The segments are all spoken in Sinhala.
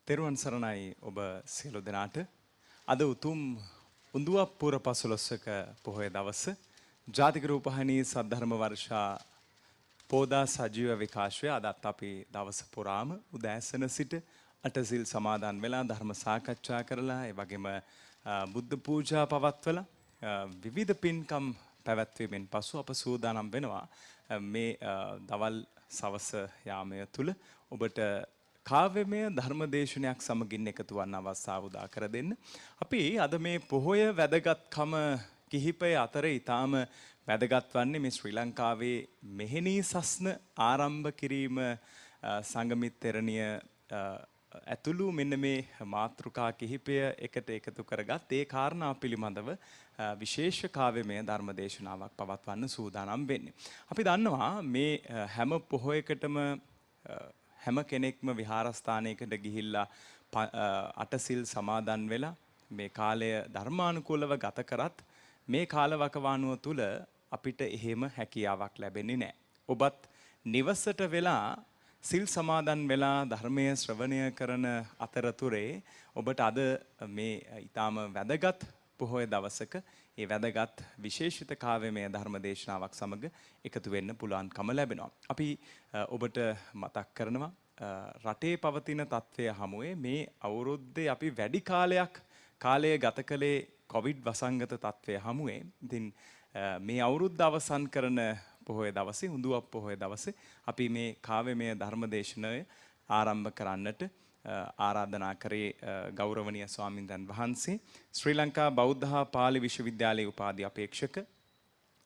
තෙරුවන් සරණයි ඔබ සියලු දෙනාට. අද උතුම් උඳුවප්පුර පසළොස්වක පොහොය දවස ජාතික රූපවාහිනී සද්ධර්ම වර්ෂා පෝදා සජීව විකාශය අදත් අපි දවස පුරාම උදෑසන සිට අටසිල් සමාදන් වෙලා ධර්ම සාකච්ඡා කරලා ඒ වගේම බුද්ධ පූජා පවත්වලා විවිධ පින්කම් පැවැත්වීමෙන් පසු අප සූදානම් වෙනවා මේ දවල් සවස යාමය තුල ඔබට කාව්‍යමය ධර්මදේශනයක් සමගින් එකතු වන්න අවස්ථාව උදා කර දෙන්න. අපි අද මේ පොහොය වැදගත්කම කිහිපය අතර ඊටාම වැදගත් වන්නේ මේ ශ්‍රී ලංකාවේ මෙහෙණී සස්න ආරම්භ කිරීම සංගමිත් තෙරණිය ඇතුළු මෙන්න මේ මාතෘකා කිහිපය එකට එකතු කරගත් ඒ කාරණා පිළිබඳව විශේෂ කාව්‍යමය ධර්මදේශනාවක් පවත්වන්න සූදානම් වෙන්නේ. අපි දන්නවා මේ හැම පොහොයකටම හැම කෙනෙක්ම විහාරස්ථානයකට ගිහිල්ලා අටසිල් සමාදන් වෙලා මේ කාලය ධර්මානුකූලව ගත කරත් මේ කාලවකවානුව තුල අපිට එහෙම හැකියාවක් ලැබෙන්නේ නැහැ. ඔබත් නිවසට වෙලා සිල් සමාදන් වෙලා ධර්මය ශ්‍රවණය කරන අතරතුරේ ඔබට අද මේ ඊටාම වැදගත් පොහොය දවසක ඒ වැදගත් විශේෂිත කාව්‍යමය ධර්ම දේශනාවක් සමග එකතු වෙන්න පුළුවන්කම ලැබෙනවා. අපි ඔබට මතක් කරනවා රටේ පවතින තත්ත්වය හමුවේ මේ අවුරුද්දේ අපි වැඩි කාලය ගත කළේ කොවිඩ් වසංගත තත්ත්වය හමුවේ. ඉතින් මේ අවුරුද්ද අවසන් කරන පොහොය දවසේ උඳුවප් පොහොය දවසේ අපි මේ කාව්‍යමය ධර්ම දේශනය ආරම්භ කරන්නට ආරාධනා කරේ ගෞරවනීය ස්වාමින්දයන් වහන්සේ ශ්‍රී ලංකා බෞද්ධ හා පාලි විශ්වවිද්‍යාලයේ උපාධි අපේක්ෂක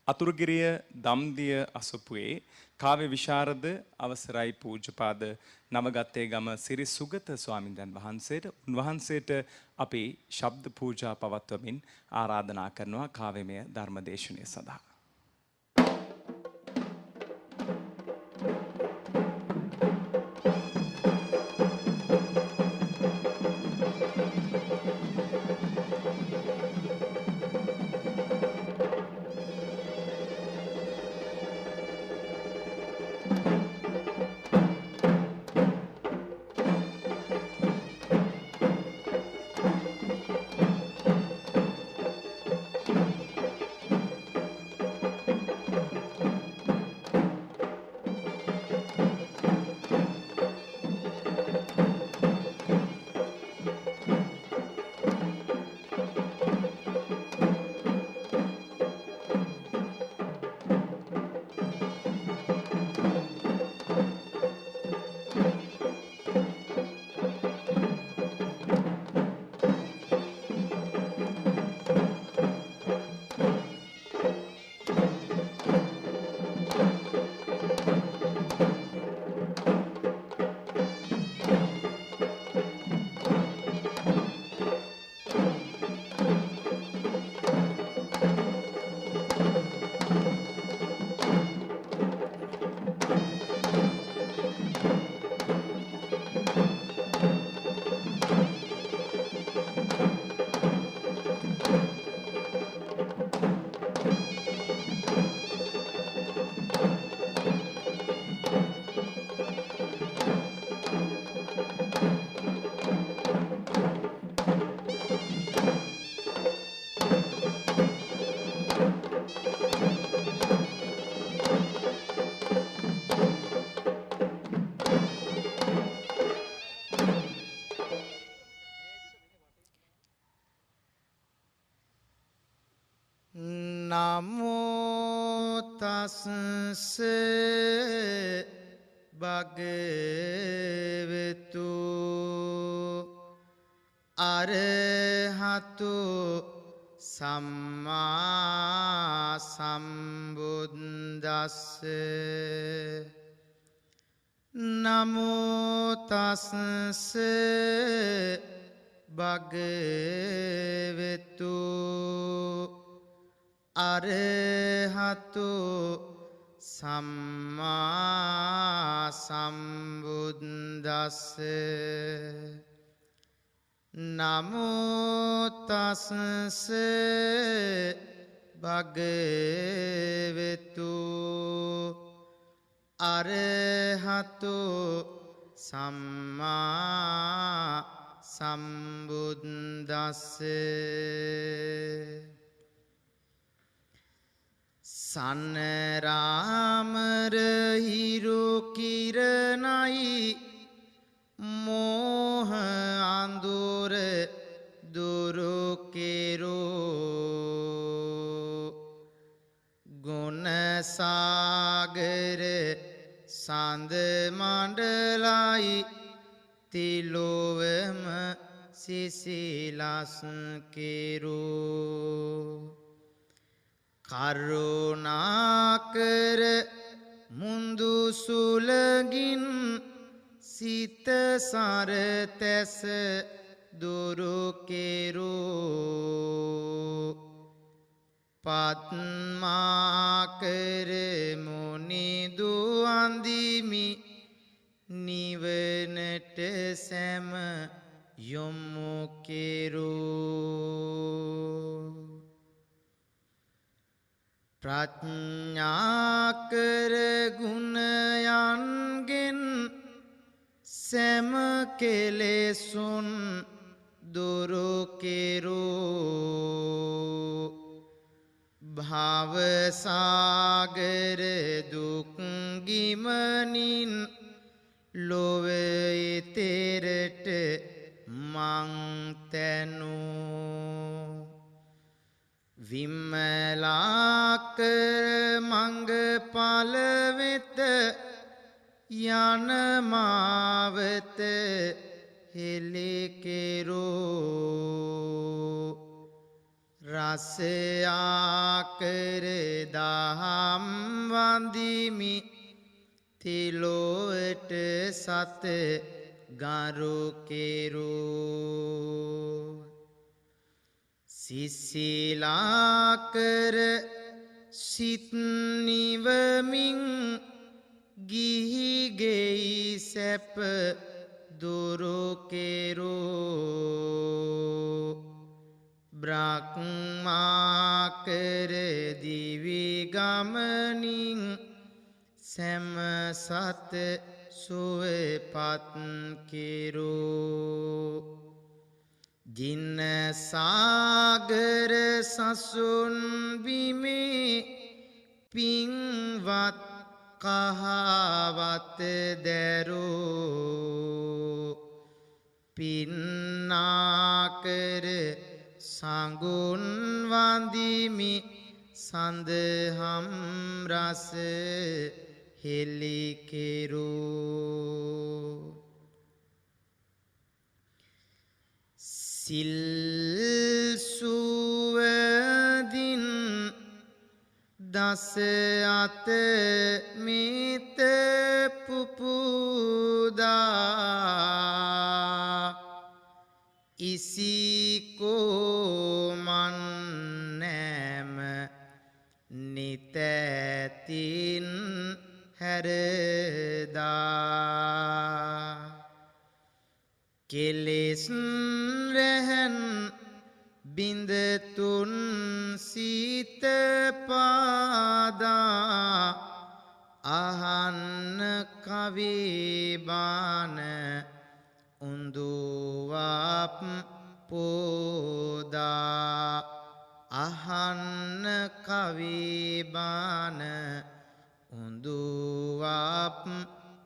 අතුරුගිරිය දම්දිය අසපුවේ කාව්‍ය විශාරද අවසරයි පූජ්‍යපාද නවගත්තේ ගම සිරි සුගත ස්වාමින්දයන් වහන්සේට උන්වහන්සේට අපි ශබ්ද පූජා පවත්වමින් ආරාධනා කරනවා කාව්‍යමය ධර්මදේශනය සඳහා. තස්ස භගවතු අරහතු සම්මා සම්බුද්දස්ස නමෝ තස්ස භගවතු අරහතු සම්මා සම්බුද්දස්ස නමෝ තස්ස භගවතු අරහතු සම්මා සම්බුද්දස්ස සන්නරාමර හිරු කිරණයි මෝහ අඳුර දුරු කෙරෝ ගුණ සාගර සඳ මණ්ඩලයි තිලොවම සිසිලස් කෙරෝ කරුණාකර මුන්දු සුලගින් සිත සරතැස දුරු කෙරෝ පත්මාකර මුනිදු අන්දිමි නිවනට සැම යොමු කෙරෝ ප්‍රඥාකර ගුණයන්ගෙන් සැම කෙලෙසුන් දුරු කෙරෝ භවසාගර දුක් ගිමනින් ලොව ඊතරට මං තැනූ විමලාකර මංගඵල වෙත යන මාවත හෙළි කෙරෝ රසයාකර දහම් වන්දිමි තිලොවට සත ගරු කෙරෝ සිසිලාකර සිත් නිවමින් ගිහිගෙයි සැප දුරු කෙරෝ බ්‍රහ්මාකර දිවි ගමනින් සැම සත සුවපත් කෙරෝ ජින්න සාගර සසුන් බිමේ පින්වත් කහවත දැරෝ පින්නාකර සඟුන් වන්දිමි සඳහම් රස හෙළි කෙරෝ සිල් සුවදින් දස අත මිත පුපුදා ඉසිකෝමන් නෑම නිතැතින් හැරදා කෙලෙස් රැහන් බිඳතුන් සිත පාදා අහන්න කවිබාන උඳුවප් පෝදා අහන්න කවිබාන උඳුවප්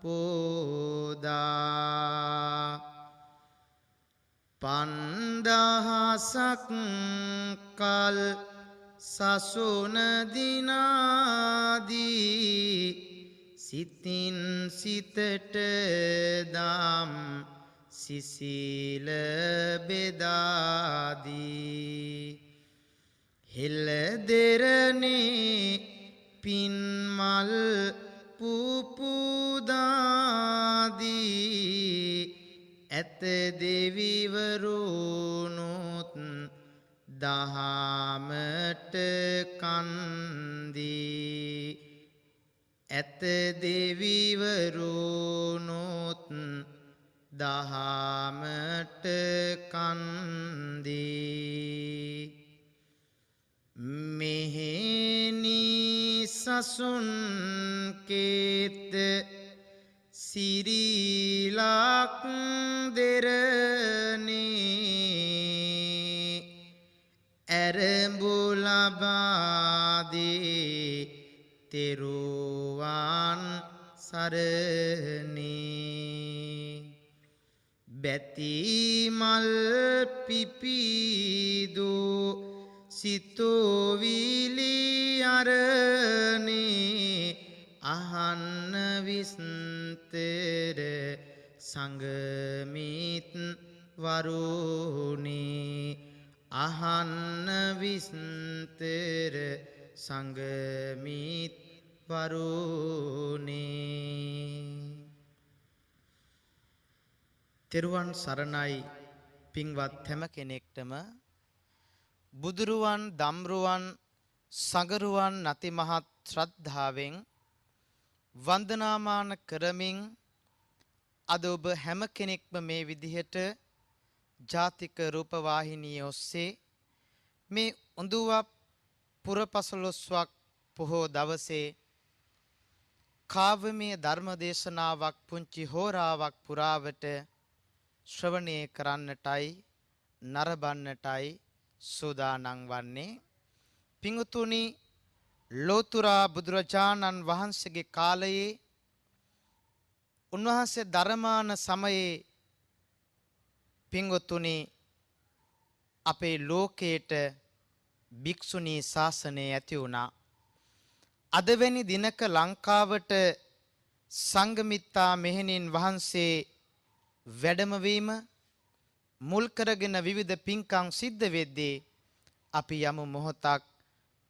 පෝදා පන්දහසක් කල් සසුන දිනාදී සිතින් සිතට දම් සිසිල බෙදාදී හෙළ දෙරනේ පින්මල් පුපුදාදී ඇත දෙවිවරුනුත් දහමට කන්දී ඇත දෙවිවරුනුත් දහමට කන්දී මෙහෙනි සසුන් කේත සිරිලක් දෙරනේ ඇරඹු ලබාදේ තෙරුවන් සරණේ බැතිමල් පිපිදු සිතුවිලි අරනේ අහන්න විස්තර සංගමිත් වරුණේ අහන්න විස්තර සංගමිත් වරුණේ තෙරුවන් සරණයි පින්වත් හැම කෙනෙක්ටම බුදුරුවන් දම්රුවන් සගරුවන් නති මහත් ශ්‍රද්ධාවෙන් වන්දනාමාන කරමින් අද ඔබ හැම කෙනෙක්ම මේ විදිහට ජාතික රූපවාහිනිය ඔස්සේ මේ උඳුවප් පුරපසළොස්වක් පොහෝ දවසේ කාව්‍යමය ධර්ම දේශනාවක් පුංචි හෝරාවක් පුරාවට ශ්‍රවණය කරන්නටයි නරඹන්නටයි සූදානම් වන්නේ පිංතුනි ලෝතුරා බුදුරජාණන් වහන්සේගේ කාලයේ උන්වහන්සේ ධර්මාන සමයේ පිංතුනි අපේ ලෝකයට භික්ෂුණී ශාසනය ඇති වුණා. අදවැනි දිනක ලංකාවට සංඝමිත්තා මෙහෙණින් වහන්සේ වැඩමවීම මුල් කරගෙන විවිධ පින්කම් සිද්ධ වෙද්දී අපි යමු මොහොතක්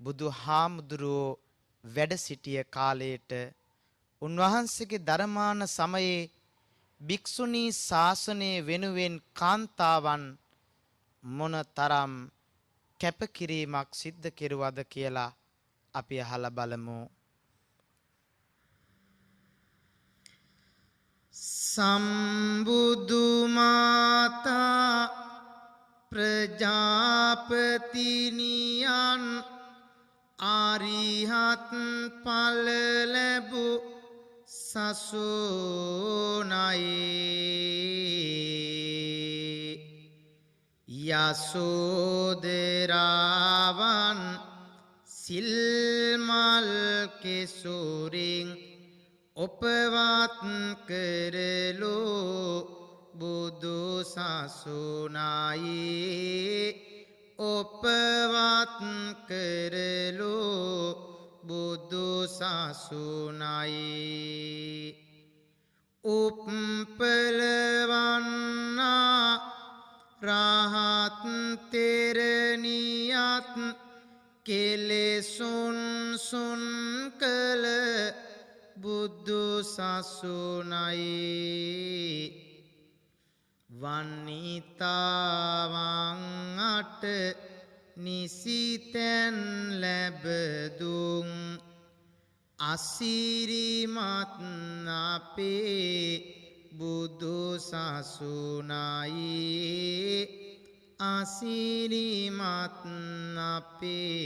බුදු හාමුදුරුවෝ වැඩ සිටිය කාලයට උන්වහන්සේගේ ධර්මාන සමයේ භික්ෂුණී ශාසනය වෙනුවෙන් කාන්තාවන් මොනතරම් කැපකිරීමක් සිද්ධ කෙරුවද කියලා අපි අහලා බලමු. සම්බුදු මාතා ප්‍රජාපතිනියන් ආරිහත් ඵල ලැබු සසුනයි යසෝදරාවන් සිල්මල් කෙසුරින් උපවත් කරලෝ බුදු සසුනයි උපවත් කරලෝ බුදු සසුනයි උප්පලවන්නා රහත් තෙරණියත් කෙලෙසුන් සුන් කළ බුදු සසුනයි වන්නිතාවන් අට නිසිතැන් ලැබදුම් අසිරිමත් අපේ බුදු සසුනයි අසිරිමත් අපේ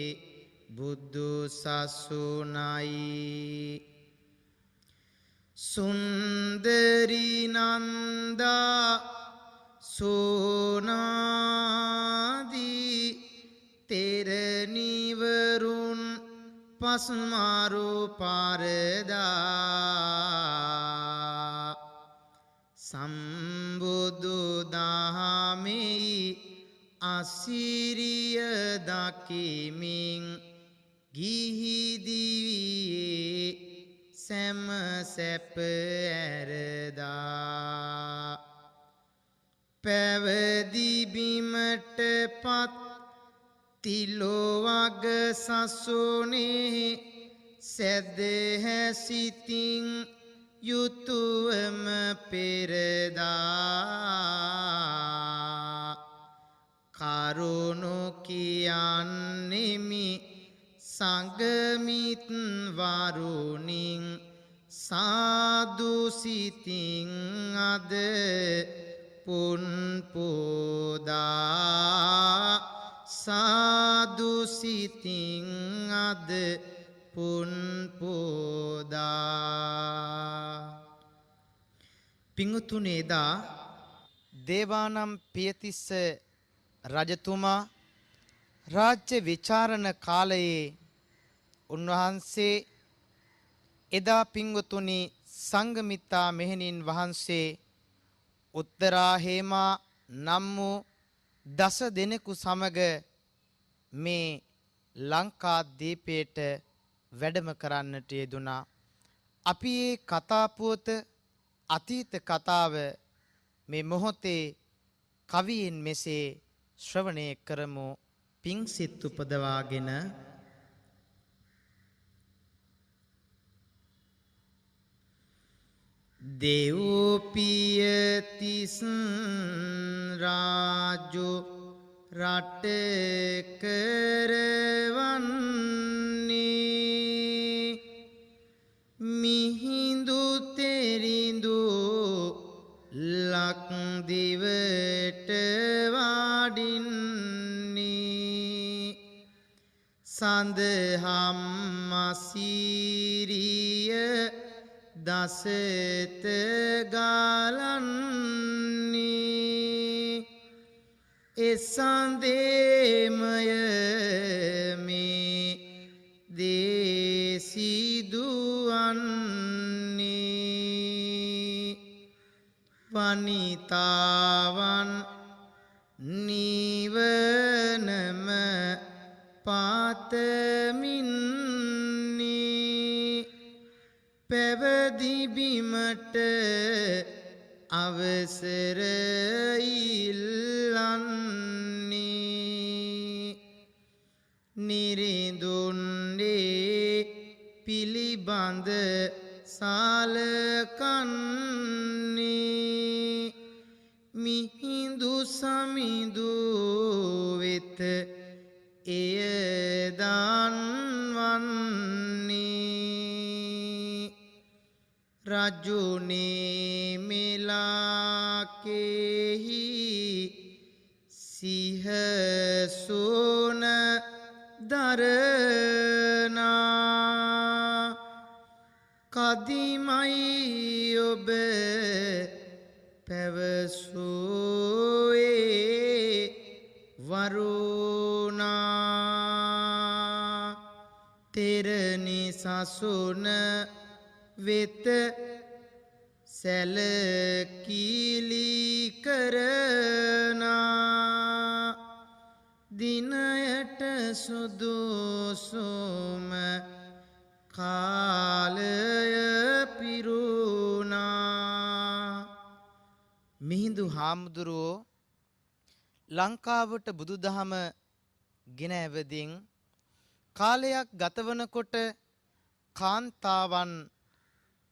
බුදු සසුනයි සුන්දරි නන්දා සෝනාදී තෙරණිවරුන් පස්මාරු පාරදා සම්බුදු දහමෙහි අසිරිය දකිමින් ගිහිදිවියේ සැම සැප ඇරදා පැවදිබිමට පත් තිලොවග සසුනේ සැදහැසිතින් යුතුවම පෙරදා කරුණු කියන්නෙමි සංගමිත් වරුණින් සාදු සිතින් අද පුන් පෝදා සාදු සිතින් අද පුන් පෝදා පිඟුතුනේ එදා දේවානම් පියතිස්ස රජතුමා රාජ්‍ය විචාරණ කාලයේ උන්වහන්සේ එදා පිංගුතුනි සංඝමිත්තා මෙහෙණින් වහන්සේ උත්තරා හේමා නම් වූ 10 දෙනෙකු සමග මේ ලංකා දීපයට වැඩම කරන්නට යෙදුනා. අපි මේ කතා පුවත අතීත කතාව මේ මොහොතේ කවියෙන් මෙසේ ශ්‍රවණය කරමු. පිං සිත් උපදවාගෙන දෙව්පියතිස් රාජු රට කරවන්නේ මිහිඳු තෙරිඳු ලක්දිවට වඩින්නේ සඳහම් මසීරිය දසත ගලන්නේ එසන්දේමය මේ දේසිදුවන්නේ වනිතාවන් නිවනම පාතමින්නේ පැවදිබිමට අවසර ඉල්ලන්නේ නිරිඳුන්නේ පිළිබඳ සලකන්නේ මිහිඳු සමිඳු වෙත එය දන්වන්නේ රජුනේ මෙලාකෙහි සිහසුන දරනා කදිමයි ඔබ පැවසුවේ වරුණා තෙරණි සසුන වෙත සැලකිලි කරනා දිනයට සුදුසුම කාලය පිරුණා මිහිඳු හාමුදුරුවෝ ලංකාවට බුදුදහම ගෙන ඇවදින් කාලයක් ගතවනකොට කාන්තාවන්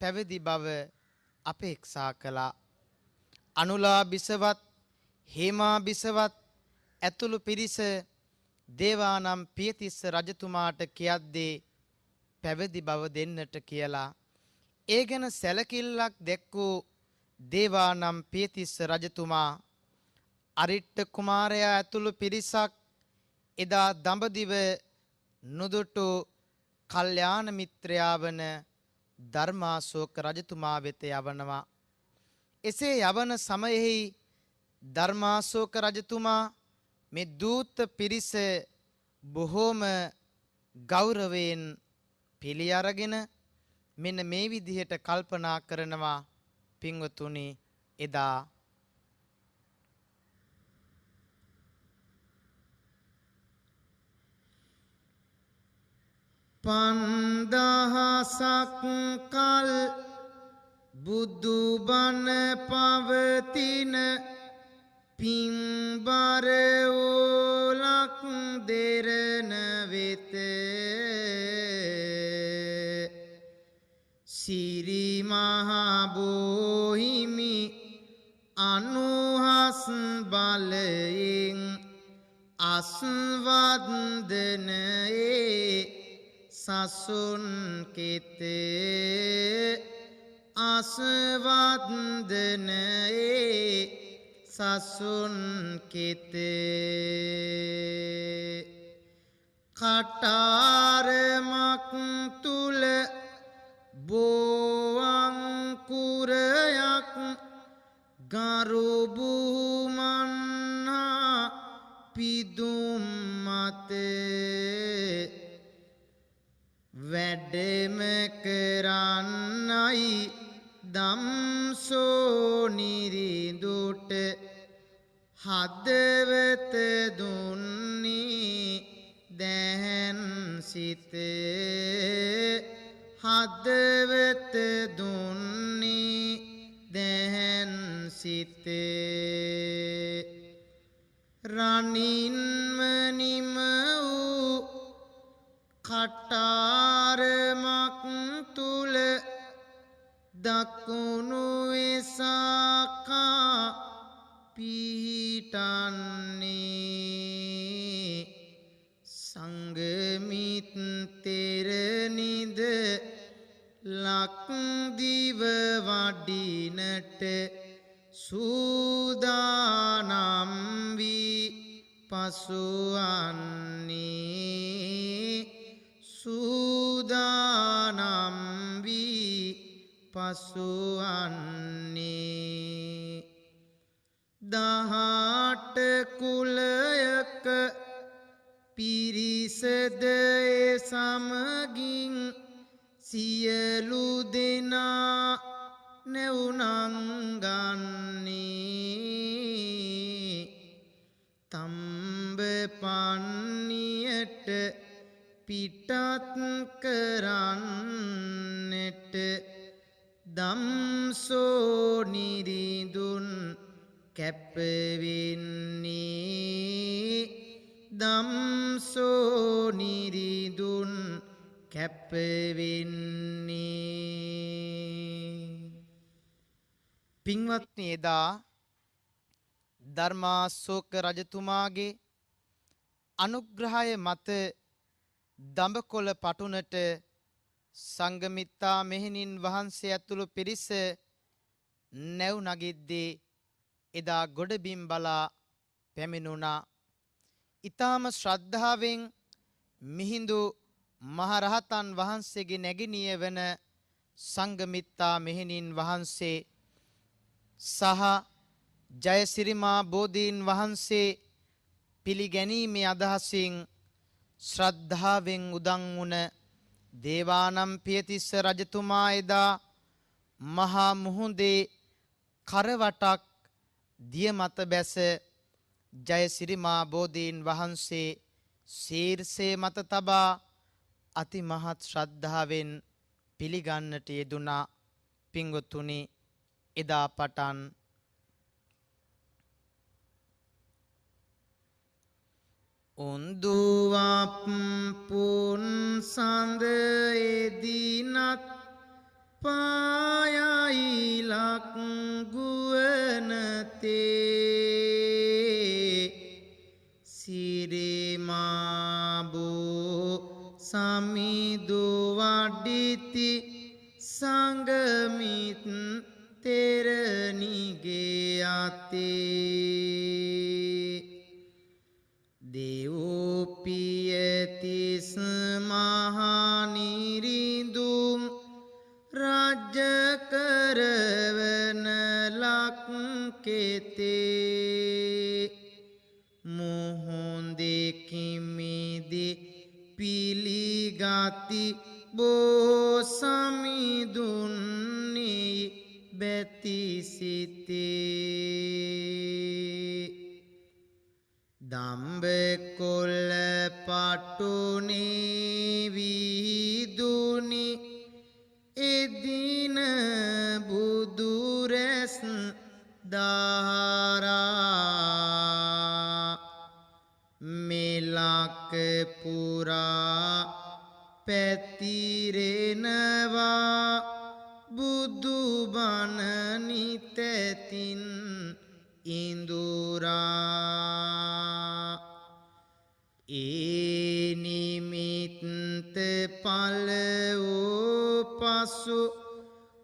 පැවිදි බව අපේක්ෂා කළා. අනුලා බිසවත් හේමා බිසවත් ඇතුළු පිරිස දේවානම් පියතිස්ස රජතුමාට කියද්දී පැවිදි බව දෙන්නට කියලා ඒ ගැන සැලකිල්ලක් දැක්වූ දේවානම් පියතිස්ස රජතුමා අරිට්ඨ කුමාරයා ඇතුළු පිරිසක් එදා දඹදිව නුදුටු කල්යාණ මිත්‍රයා වන ධර්මාශෝක රජතුමා වෙත යවනවා. එසේ යවන සමයෙහි ධර්මාශෝක රජතුමා මේ දූත පිරිස බොහෝම ගෞරවයෙන් පිළි අරගෙන මෙන්න මේ විදිහට කල්පනා කරනවා පින්වතුනි එදා පන්දහසක් කල් බුදුබණ පවතින පින්බර ඕලක් දෙරණ වෙත සිරි මහා බෝහිමි අනුහස් බලයෙන් අස්වන්දනයේ සසුන් කෙතේ අස්වන්දනයේ සසුන් කෙතේ කටාරමක් තුල බෝවංකුරයක් ගරුබුමන්නා පිදුම් මතේ වැඩම කරන්නයි දම්සෝනිරිඳුට හදවත දුන්නේ දැහැන් සිතේ හදවත දුන්නේ දැහැන් සිතේ රනින්ම නිම වූ කටාරමක් තුල දකුණු වෙසකා පිහිටන්නේ සංගමිත් තෙරනිද ලක්දිව වඩිනට සූදානම් වී පසුවන්නේ සූදානම් වී පසුවන්නේ දහට කුලයක පිරිසද ඒ සමගින් සියලු දෙනා නැවුනංගන්නේ තම්බ පන්නියට පිටත් කරන්නට දම්සෝනිරිඳුන් කැපවෙන්නේ දම්සෝනිරිඳුන් කැපවෙන්නේ පින්වත්නි එදා ධර්මාශෝක රජතුමාගේ අනුග්‍රහය මත දඹකොළ පටුනට සංඝමිත්තා මෙහෙණින් වහන්සේ ඇතුළු පිරිස නැව් නගිද්දී එදා ගොඩබිම් බලා පැමිණුණා. ඊටාම ශ්‍රද්ධාවෙන් මිහිඳු මහරහතන් වහන්සේගේ නැගණිය වන සංඝමිත්තා මෙහෙණින් වහන්සේ සහ ජයසිරිමා බෝධීන් වහන්සේ පිළිගැනීමේ අදහසින් ශ්‍රද්ධාවෙන් උදන් වුණ දේවානම් පියතිස්ස රජතුමා එදා මහා මුහුදේ කරවටක් දිය මත බැස ජයසිරිමා බෝධීන් වහන්සේ ශීර්ෂයේ මත තබා අතිමහත් ශ්‍රද්ධාවෙන් පිළිගන්නට යෙදුණා. පින්වතුනි එදා පටන් උන්දුවප් පුන් සඳ එදිනත් පායයිලක් ගුවනතේ සිරිමාබෝ සමිදු වඩිති සංගමිත් තෙරණිගේ අතේ දෙව්පියතිස් මහනිරිඳුන් රජ කරවන ලක්කෙතේ මුහුදේ කිමිදි පිළිගති බෝ සමිඳුන්නේ බැතිසිතේ දම්බකොළ පටුනේ විදුනි එදින බුදුරැස් දාරා මෙලක පුරා පැතිරෙනවා බුදුබණ නිතැතින් ඉඳුරා ඒ නිමිත්ත පල වූ පසු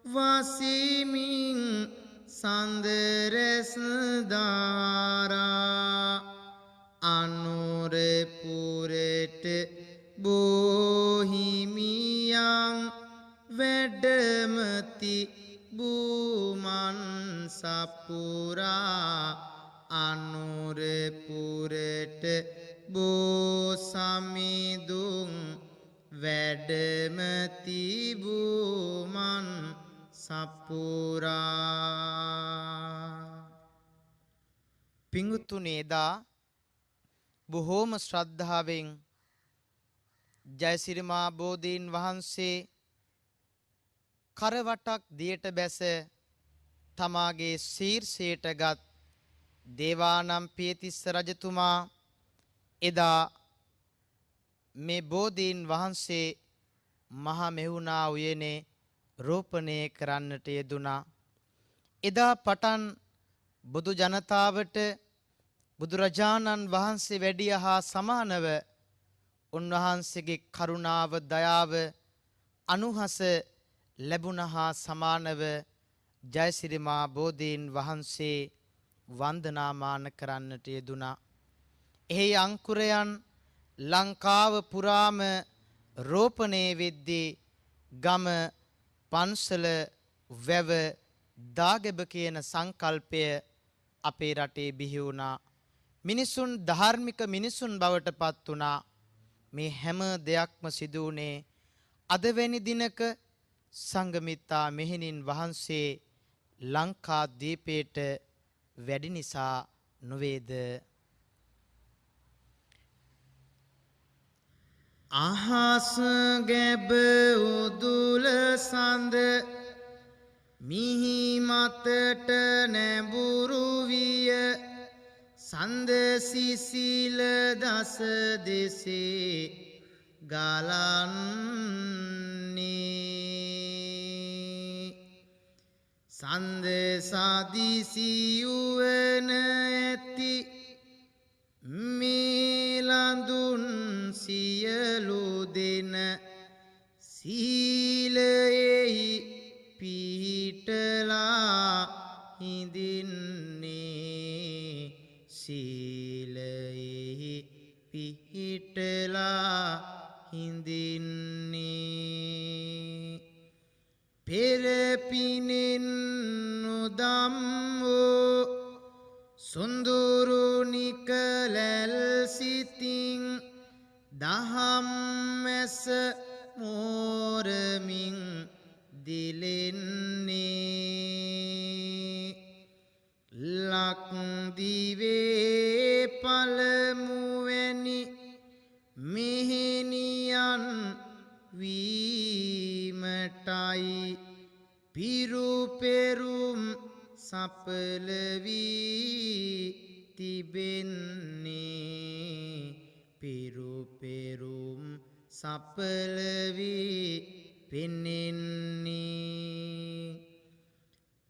වසිමින් සඳරැස් දාරා අනුරපුරට බෝහිමියන් වැඩමති බූමන් සපුරා අනුරපුරට බෝසමිදුම් වැඩම තිබූමන් සපුරා. පිඟුතුනේ එදා බොහෝම ශ්‍රද්ධාවෙන් ජයසිරිමා බෝධීන් වහන්සේ කරවටක් දියට බැස තමාගේ ශීර්ෂයට ගත් දේවානම් පියතිස්ස රජතුමා එදා මේ බෝධීන් වහන්සේ මහා මෙවුනා උයනේ රෝපණය කරන්නට යෙදුනා. එදා පටන් බුදු ජනතාවට බුදුරජාණන් වහන්සේ වැඩිය හා සමානව උන්වහන්සේගේ කරුණාව දයාව අනුහස ලැබුණ හා සමානව ජයසිරිමා බෝධීන් වහන්සේ වන්දනාමාන කරන්නට යෙදුනා. එහි අංකුරයන් ලංකාව පුරාම රෝපණය වෙද්දී ගම පන්සල වැව දාගැබ කියන සංකල්පය අපේ රටේ බිහි වුණා. මිනිසුන් ධාර්මික මිනිසුන් බවට පත් වුණා. මේ හැම දෙයක්ම සිදු වුණේ අදවැනි දිනක සංඝමිත්තා මෙහෙණින් වහන්සේ ලංකා දීපයට වැඩි නිසා නොවේද? අහස් ගැබ උදුල සඳ මිහි මතට නැඹුරු විය සඳ සිසිල දස දෙසේ ගලන්නේ සඳ සදිසියුවන ඇති මේලඳුන් සියලු දෙන සීලයෙහි පිහිටලා හිඳින්නේ සීලයෙහි පිහිටලා හිඳින්නේ පෙරපිනෙන් නොදම්වෝ සුන්දුරු නිකලැල් සිතින් දහම් මැස මෝරමින් දිලෙන්නේ ලක්දිවේ පළමුවැනි මෙහෙණියන් වීමටයි පිරුපෙරුම් සපල වී තිබෙන්නේ පිරුපෙරුම් සපල වී පෙනෙන්නේ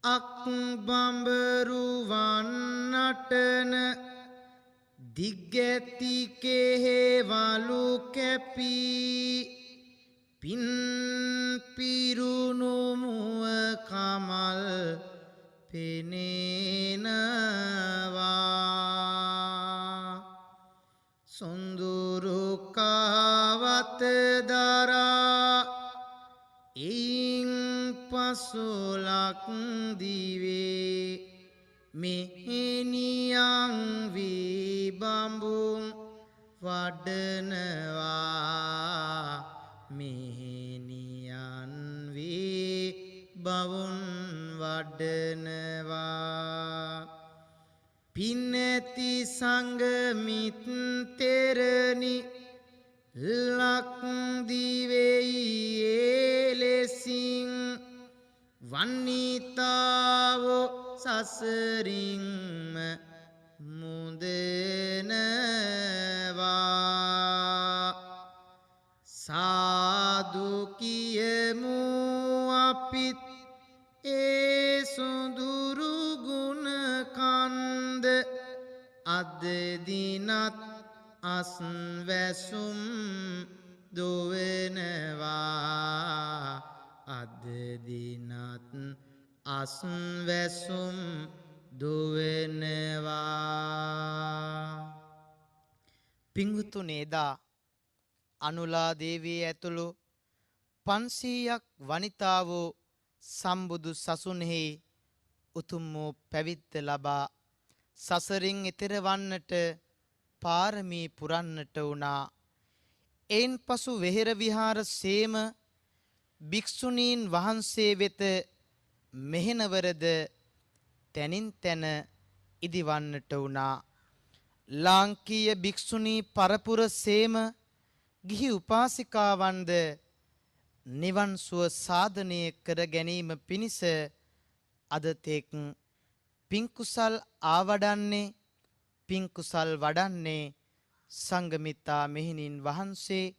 අක්බඹරු වන්නටන දිග්ගැති කෙහෙවලු කැපී පින් පිරුණු මුව කමල් පෙනෙනවා සොඳුරු කාවත දරා එයින් පසුලක් දිවේ මෙහෙණියන් වී බඹුන් වඩනවා මෙහෙණියන් වී බවුන් වඩනවා පින්නැති සංගමිත්තරනි ලක්දිවෙයි එලෙසින් වන්නිතාවෝ සසරින්ම මුදනවා සාදු කියමු අපිත් ඒ සොඳුරු ගුණ කන්ද අද දිනත් අස්වැසුම් දොවනවා අද දිනත් අස්වැසුම් දොවනවා පිංගුතුනේ එදා අනුලා දේවිය ඇතුළු 500ක් වනිතාවෝ සම්බුදු සසුනෙහි උතුම් වූ පැවිද්ද ලබා සසරින් එතෙර වන්නට පාරමී පුරන්නට වුණා. එයින් පසු වෙහෙර විහාර සේම භික්ෂුණීන් වහන්සේ වෙත මෙහෙණවරද තැනින් තැන ඉදිවන්නට වුණා. ලාංකීය භික්ෂුණී පරපුර සේම ගිහි උපාසිකාවන්ද නිවන් සුව සාධනය කර ගැනීම පිණිස අද තෙක් පින්කුසල් ආවඩන්නේ පින්කුසල් වඩන්නේ සංඝමිත්තා මෙහිණින් වහන්සේ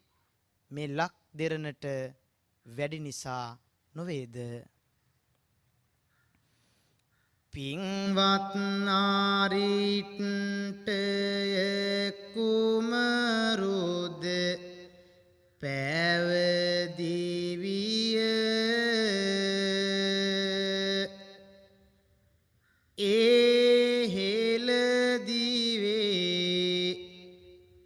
මේ ලක් දෙරණට වැඩි නිසා නොවේද? පින්වත් නාරීට කුමරුද පැවදිවිය එහෙලදිවේ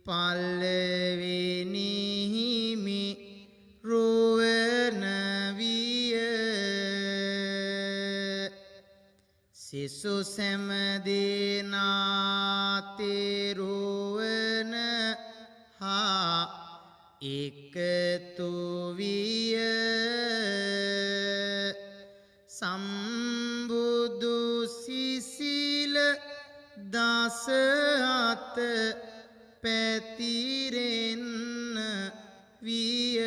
පල්ලවෙනි හිමි රුවන විය සිසු සැම දෙනා තෙරුවන හා එකතු විය සම්බුදු සිසිල දස අත පැතිරෙන්න විය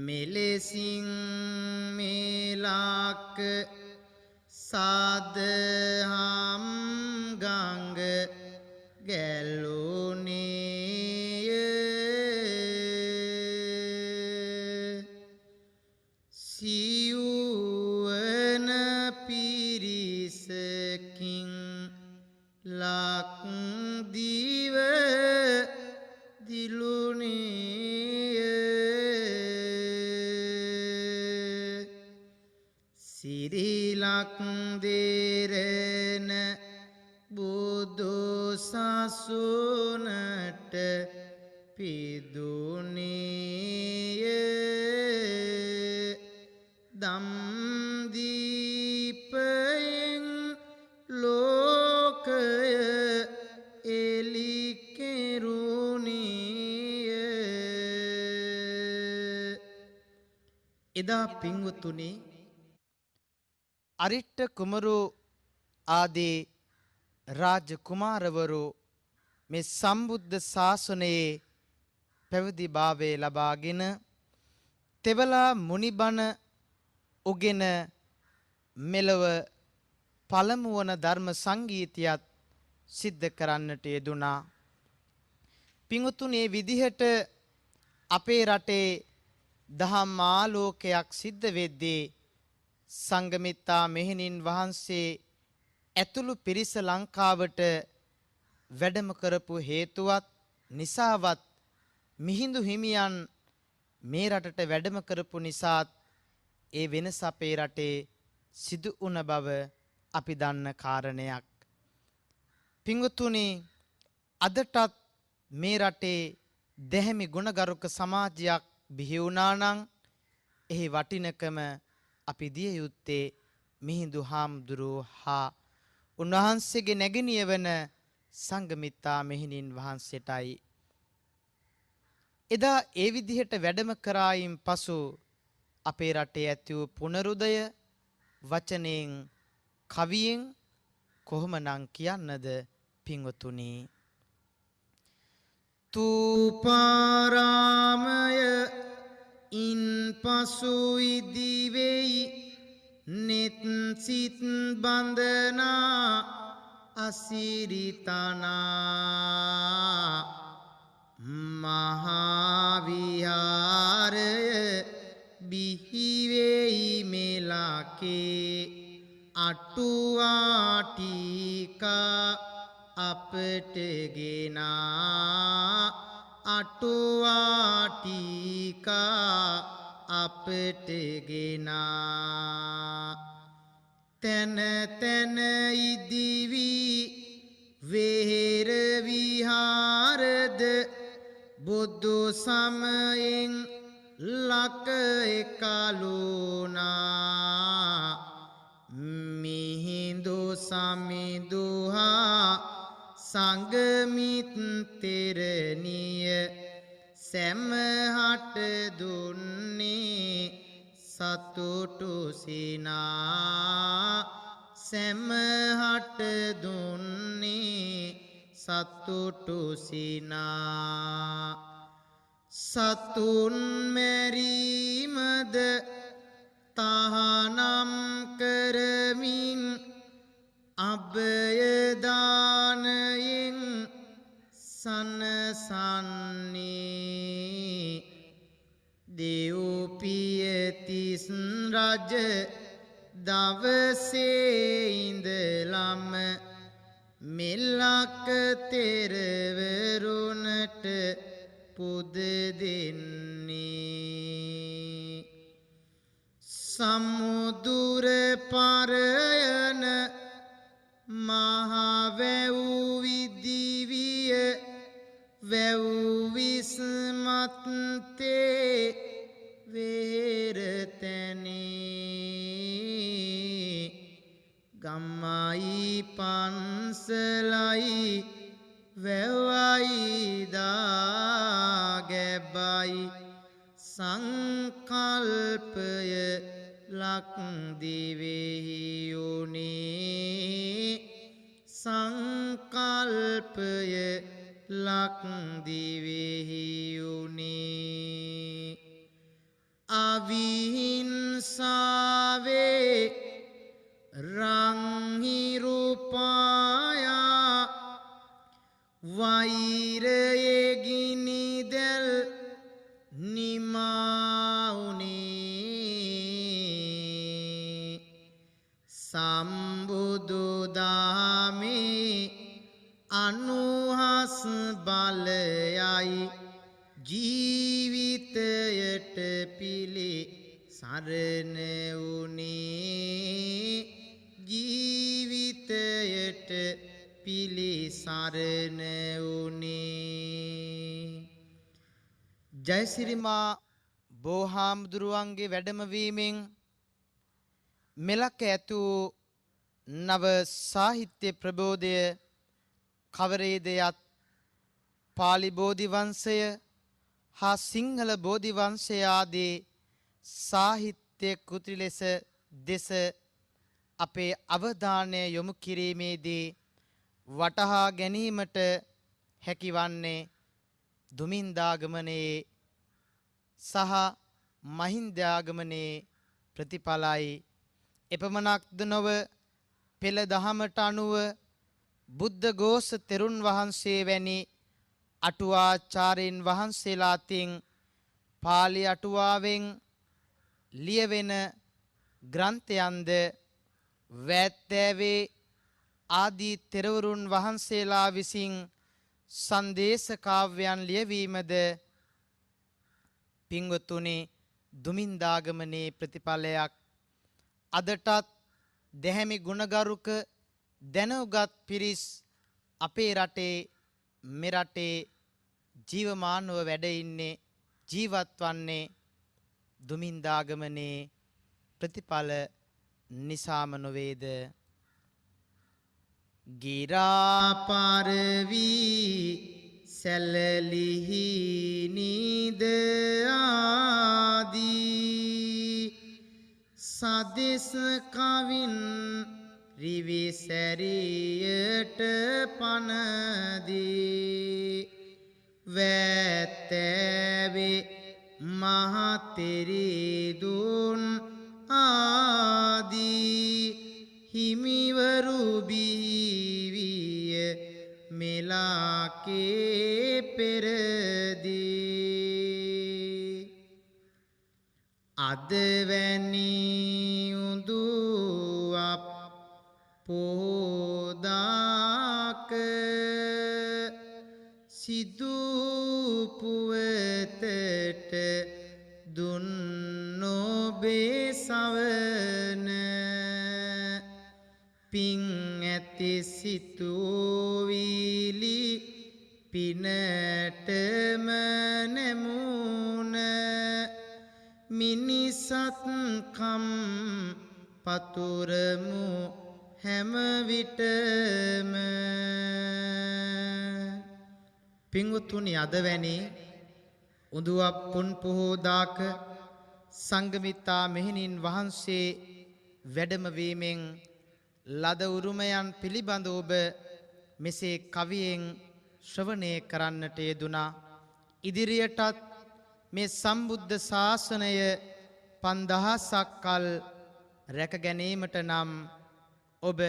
මෙලෙසින් මේලාක සාදහම් ගංග ගැලුණේය සිව්වන පිරිසකින් ලක්දිව දිලුණේය සිරිලක් දෙරණ බුදු සසුනට පිදුනේය දම්දීපයෙන් ලෝකය එලි කෙරුණේය. එදා පින්වතුනි අරිට්ඨ කුමරු ආදී රාජ කුමාරවරු මේ සම්බුද්ධ ශාසනයේ පැවිදි භාවය ලබාගෙන තෙවලා මුනිබණ උගෙන මෙලව පළමු වන ධර්ම සංගීතයත් සිද්ධ කරන්නට යෙදුනා. පිඟුතුනේ විදිහට අපේ රටේ දහම් ආලෝකයක් සිද්ධ වෙද්දී සංඝමිත්තා මෙහෙණින් වහන්සේ ඇතුළු පිරිස ලංකාවට වැඩම කරපු හේතුවත් නිසාවත් මිහිඳු හිමියන් මේ රටට වැඩම කරපු නිසාත් ඒ වෙනස අපේ රටේ සිදු වුණ බව අපි දන්න කාරණයක්. පිංගුතුනි අදටත් මේ රටේ දැහැමි ගුණගරුක සමාජයක් බිහි වුණා නම් එහි වටිනකම අපි දිය යුත්තේ මිහිඳු හාමුදුරුවෝ හා උන්වහන්සේගේ නැගණිය වන සංඝමිත්තා මෙහෙණින් වහන්සේටයි. එදා ඒ විදිහට වැඩම කරායින් පසු අපේ රටේ ඇති වූ පුනරුදය වචනයෙන් කවියෙන් කොහොමනම් කියන්නද පින්වතුනි? තූපාරාමය ඉන් පසු ඉදිවෙයි නෙත් සිත් බඳනා අසිරිතනා මහාවිහාරය බිහිවෙයි මෙලකේ අටුවාටිකා අපට ගෙනා අටුවාටිකා අපට ගෙනා තන තන ඉදිවි වෙහෙර විහාරද බුදු සමයෙන් ලක එකලුනා මිහිඳු සමිඳුහා සංගමිත්තරණිය සැමහට දුන්නේ සතුටු සිනා සැමහට දුන්නේ සතුටු සිනා සතුන් මැරීමද තහනම් කරමින් අභයදානයෙන් සනසන්නේ දෙව්පියතිස් රජ දවසේ ඉඳලම මෙල්ලක තෙරවරුණට පුද දෙන්නේ සමුදුර පරයන මහවැව් විදිවිය වැව් විස්මත්තේ වේරතැනේ ගම්මයි පන්සලයි වැවයි දාගැබයි සංකල්පය ලක්දිවෙහි යුනේ සංකල්පය ලක්දිවෙහි යුනේ අවිහිංසාවේ රංහිරුපායා වෛරයේ ගිනිදැල් නිමාවුනේ සම්බුදු දහමේ අනුහස් බලයයි ජීවිතයට පිළි සරණ වුනේ ජීවිතයට පිළිසරණ වුනේ ජයසිරිමා බෝහාමුදුරුවන්ගේ වැඩමවීමෙන් මෙලක ඇතු නව සාහිත්‍ය ප්‍රබෝධය කවරේදයත් පාලි බෝධිවංශය හා සිංහල බෝධිවංශය ආදී සාහිත්‍ය කෘති ලෙස දෙස අපේ අවධානය යොමු කිරීමේදී වටහා ගැනීමට හැකිවන්නේ දුමින්දාගමනයේ සහ මහින්දාගමනයේ ප්‍රතිඵලයි එපමණක්ද නොව පෙළ දහමට අනුව බුද්ධ ഘോഷ තෙරුන් වහන්සේ වැනි අටුවාචාර්යින් වහන්සේලා අතින් පාලි අටුවාවෙන් ලියවෙන ග්‍රන්ථයන්ද වැත්තෑවේ ආදී තෙරවරුන් වහන්සේලා විසින් සංදේශ කාව්‍යයන් ලියවීමද පින්වතුනි දුමින්දාගමනේ ප්‍රතිඵලයක් අදටත් දැහැමි ගුණගරුක දැනුගත් පිරිස් අපේ රටේ මෙරටේ ජීවමානව වැඩ ඉන්නේ ජීවත් වන්නේ දුමින්දාගමනේ ප්‍රතිඵල නිසාම නොවේද ගිරාපරවී සැලලිහි නීද ආදී සදෙස් කවින් රිවිසැරියට පනදී වැත්තෑවේ මහතෙරිදුන් ආදී හිමිවරු බිහිවිය මෙලාකේ පෙරදී අදවැනි උදුවක් පෝදාක සිදුපුවතට දුන්නොබේ සවන පින් ඇති සිතුවිලි පිනටම නැමුණ මිනිසත්කම් පතුරමු හැම විටම. පින්වතුනි, අද වැනි උඳුවප් පුන් පොහෝදාක සංඝමිත්තා මෙහෙණින් වහන්සේ වැඩම වීමෙන් ලද උරුමයන් පිළිබඳ ඔබ මෙසේ කවියෙන් ශ්‍රවණය කරන්නට යෙදුනා. ඉදිරියටත් මේ සම්බුද්ධ ශාසනය 5000ක් කල් රැක ගැනීමට නම් ඔබ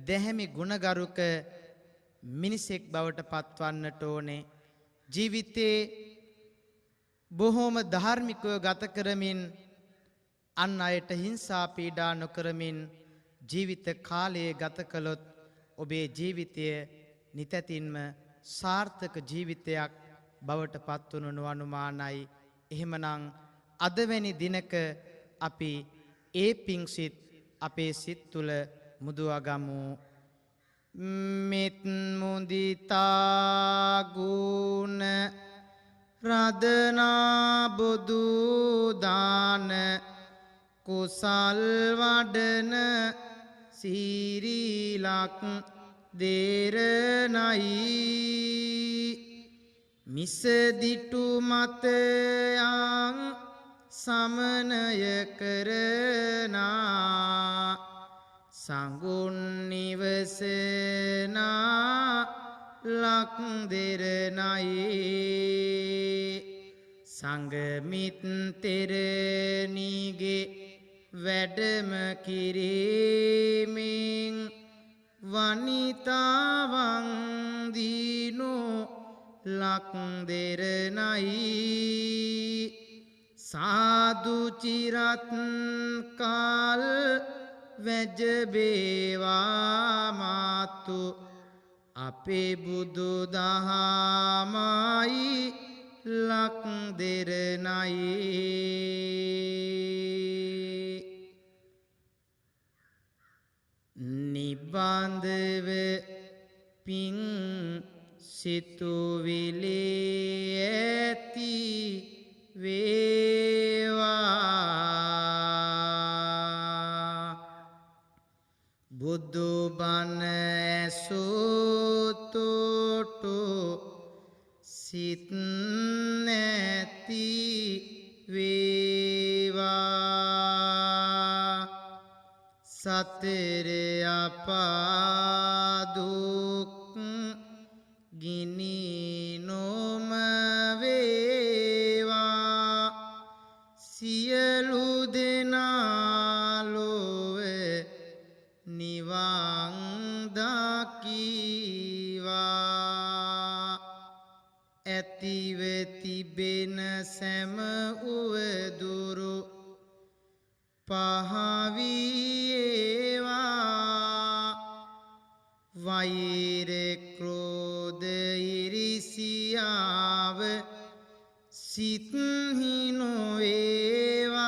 දැහැමි ගුණගරුක මිනිසෙක් බවට පත්වන්නට ඕනේ. ජීවිතේ බොහෝම ධාර්මිකව ගත කරමින් අන් අයට හිංසා පීඩා නොකරමින් ජීවිත කාලය ගත කළොත් ඔබේ ජීවිතය නිතැතින්ම සාර්ථක ජීවිතයක් බවට පත්වනු නොඅනුමානයි. එහෙමනම් අදවැනි දිනක අපි ඒ පිංසිත අපේ සිත් තුළ මුදුවගමු. මෙත් මුදිතා ගුණ රදනා බොදු දාන කුසල් වඩන සීරීලක් දේරනයි මිසදිටු මතයන් සමනය කරනා සංගුන් නිවසනා ලක් දෙරනයි සංගමිත් තෙරණිගේ වැඩම කිරීමෙන් වනිතාවන් දීනෝ ලක් දෙරනයි සාදු චිරත් කාල් වැජබේවා මාතු අපේ බුදු දහමයි ලක් දෙරනයි නිබන්ධව පිං සිතුවිලි ඇති වේවා බුදු බණ ඇසුතොටු සිත් නැති වේවා සතර අපාදුක් ගිනි නොම වේවා සියලු දෙනා ලොවේ නිවන් දකීවා ඇතිව තිබෙන සෑම උවදුරු පහවීවා වෛර ක්‍රෝධ ඉරිසියාව සිත්හි නොවේවා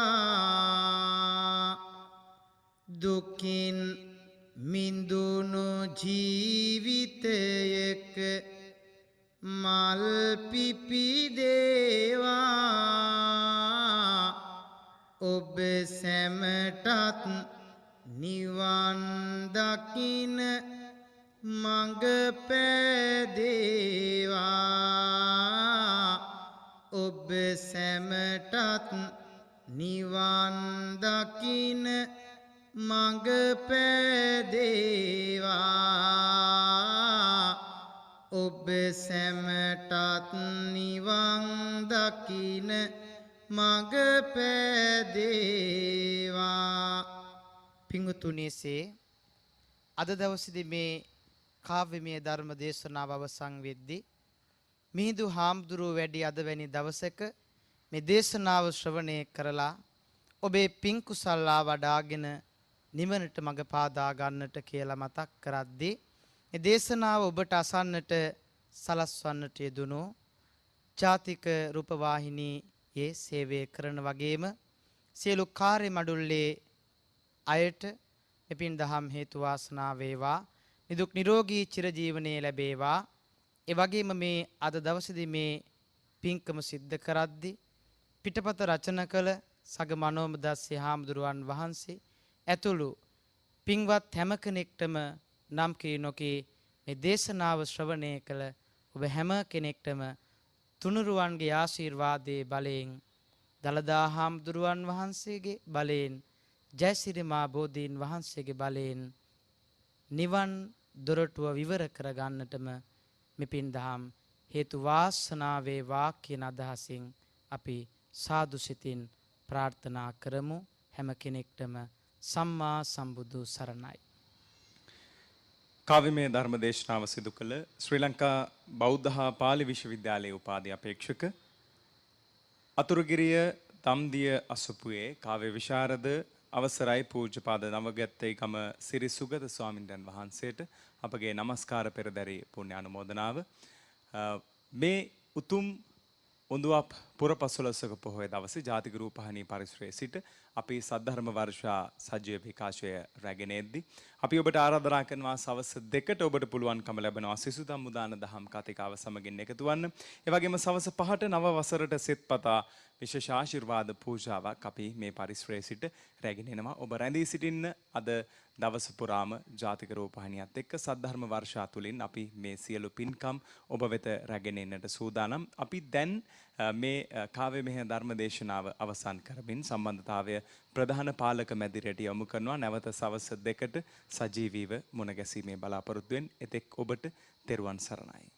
දුකින් මින්දුණු ජීවිතයක මල් පිපිදේවා ඔබ සැමටත් නිවන් දකින මඟ පෑදේවා ඔබ සැමටත් නිවන් දකින මඟ පෑදේවා ඔබ සැමටත් නිවන් දකින මඟ පෑදේවා. පිංගුතුනේසේ අද දවසේදී මේ කාව්‍යමය ධර්ම දේශනාව අවසන් වෙද්දී මිහිඳු හාමුදුරුව වැඩි අද වැනි දවසක මේ දේශනාව ශ්‍රවණය කරලා ඔබේ පින් කුසල්ලා වඩාගෙන නිවනට මඟ පාදා ගන්නට කියලා මතක් කරද්දී මේ දේශනාව ඔබට අසන්නට සලස්වන්නට යෙදුණු ජාතික රූපවාහිනියේ සේවය කරන වගේම සියලු කාර්ය මඩුල්ලේ අයට එපින් දහම් හේතු වාසනා වේවා නිදුක් නිරෝගී චිරජීවනයේ ලැබේවා ඒ වගේම මේ අද දවසේදී මේ පින්කම සිද්ධ කරද්දී පිටපත රචනා කළ සග මනෝම දස්සේ හාමුදුරුවන් වහන්සේ ඇතුළු පින්වත් හැම කෙනෙක්ටම නම් කී නොකී මේ දේශනාව ශ්‍රවණය කළ ඔබ හැම කෙනෙක්ටම තුනුරුවන්ගේ ආශිර්වාදයේ බලයෙන් දලදා හාමුදුරුවන් වහන්සේගේ බලයෙන් ජයසිරි මා බෝධීන් වහන්සේගේ බලයෙන් නිවන් දොරටුව විවර කර ගන්නටම මෙපින් දහම් හේතු වාසනා වේවා කියන අදහසින් අපි සාදු සිතින් ප්‍රාර්ථනා කරමු. හැම කෙනෙක්ටම සම්මා සම්බුදු සරණයි. කාව්‍යමය ධර්ම දේශනාව සිදු කළ ශ්‍රී ලංකා බෞද්ධ හා පාලි විශ්වවිද්‍යාලයේ උපාධි අපේක්ෂක අතුරුගිරිය තම්දිය අසපුවේ කාව්‍ය විශාරද අවසරයි පූජ්‍යපාද නවගත්තේකම සිරි සුගත ස්වාමින්දයන් වහන්සේට අපගේ নমස්කාර පෙරදරි පුණ්‍ය අනුමෝදනාව. මේ උතුම් උඳුවප් පුර 15ක පොහොය දවසේ ජාතික රූපවාහිනී පරිසරයේ සිට අපි සද්ධර්ම වර්ෂා සජීව විකාශය රැගෙන එද්දී අපි ඔබට ආරාධනා කරනවා සවස් 2ට ඔබට පුළුවන්කම ලැබෙනවා සිසුදම් මුදාන දහම් කතිකාව සමගින් එකතු වන්න. ඒ වගේම සවස් 5ට නව වසරට සෙත්පතා විශේෂ ආශිර්වාද පූජාවක් අපි මේ පරිසරයේ සිට රැගෙන එනවා. ඔබ රැඳී සිටින්න අද දවස පුරාම ජාතික රූපවාහිනියත් එක්ක සද්ධර්ම වර්ෂා තුලින් අපි මේ සියලු පින්කම් ඔබ වෙත රැගෙන එන්නට සූදානම්. අපි දැන් මේ කාව්‍යමය ධර්ම දේශනාව අවසන් කරමින් සම්බන්ධතාවය ප්‍රධාන පාලක මැදිරියට යොමු කරනවා. නැවත සවස් 2ට සජීවීව මුණ ගැසීමේ බලාපොරොත්තුවෙන් එතෙක් ඔබට තෙරුවන් සරණයි.